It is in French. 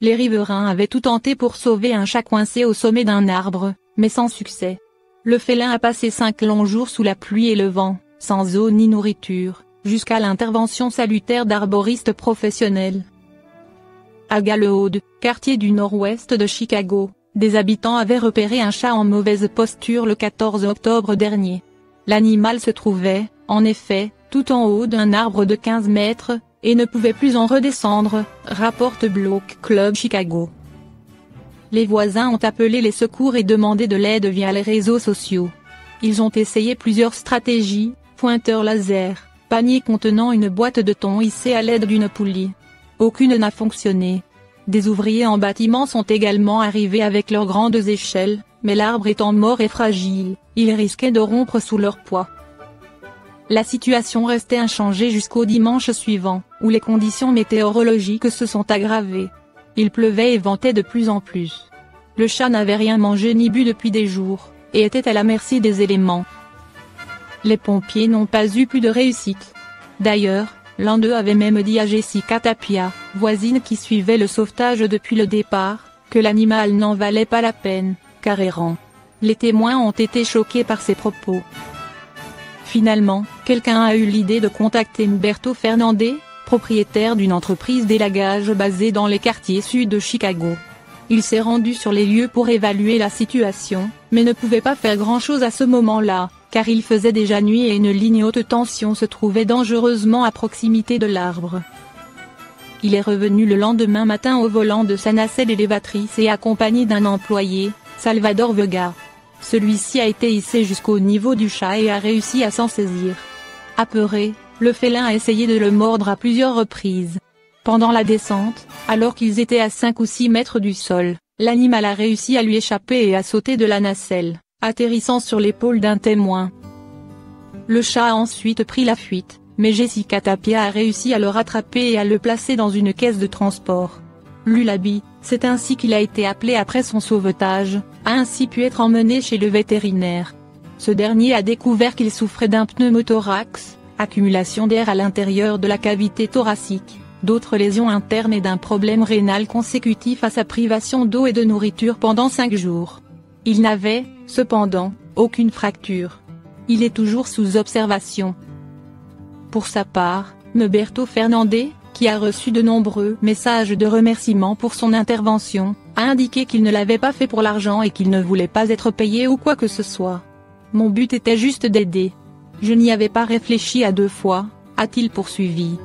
Les riverains avaient tout tenté pour sauver un chat coincé au sommet d'un arbre, mais sans succès. Le félin a passé 5 longs jours sous la pluie et le vent, sans eau ni nourriture, jusqu'à l'intervention salutaire d'arboristes professionnels. À Galewood, quartier du nord-ouest de Chicago, des habitants avaient repéré un chat en mauvaise posture le 14 octobre dernier. L'animal se trouvait, en effet, tout en haut d'un arbre de 15 mètres, et ne pouvait plus en redescendre, rapporte Block Club Chicago. Les voisins ont appelé les secours et demandé de l'aide via les réseaux sociaux. Ils ont essayé plusieurs stratégies, pointeur laser, panier contenant une boîte de thon hissée à l'aide d'une poulie. Aucune n'a fonctionné. Des ouvriers en bâtiment sont également arrivés avec leurs grandes échelles, mais l'arbre étant mort et fragile, ils risquaient de rompre sous leur poids. La situation restait inchangée jusqu'au dimanche suivant, où les conditions météorologiques se sont aggravées. Il pleuvait et ventait de plus en plus. Le chat n'avait rien mangé ni bu depuis des jours, et était à la merci des éléments. Les pompiers n'ont pas eu plus de réussite. D'ailleurs, l'un d'eux avait même dit à Jessica Tapia, voisine qui suivait le sauvetage depuis le départ, que l'animal n'en valait pas la peine, car errant. Les témoins ont été choqués par ses propos. Finalement, quelqu'un a eu l'idée de contacter Humberto Fernandez, propriétaire d'une entreprise d'élagage basée dans les quartiers sud de Chicago. Il s'est rendu sur les lieux pour évaluer la situation, mais ne pouvait pas faire grand-chose à ce moment-là, car il faisait déjà nuit et une ligne haute tension se trouvait dangereusement à proximité de l'arbre. Il est revenu le lendemain matin au volant de sa nacelle élévatrice et accompagné d'un employé, Salvador Vega. Celui-ci a été hissé jusqu'au niveau du chat et a réussi à s'en saisir. Apeuré, le félin a essayé de le mordre à plusieurs reprises. Pendant la descente, alors qu'ils étaient à 5 ou 6 mètres du sol, l'animal a réussi à lui échapper et à sauter de la nacelle, atterrissant sur l'épaule d'un témoin. Le chat a ensuite pris la fuite, mais Jessica Tapia a réussi à le rattraper et à le placer dans une caisse de transport. Lullaby, c'est ainsi qu'il a été appelé après son sauvetage, a ainsi pu être emmené chez le vétérinaire. Ce dernier a découvert qu'il souffrait d'un pneumothorax, accumulation d'air à l'intérieur de la cavité thoracique, d'autres lésions internes et d'un problème rénal consécutif à sa privation d'eau et de nourriture pendant 5 jours. Il n'avait, cependant, aucune fracture. Il est toujours sous observation. Pour sa part, Humberto Fernandez, qui a reçu de nombreux messages de remerciement pour son intervention, a indiqué qu'il ne l'avait pas fait pour l'argent et qu'il ne voulait pas être payé ou quoi que ce soit. « Mon but était juste d'aider. Je n'y avais pas réfléchi à 2 fois », a-t-il poursuivi.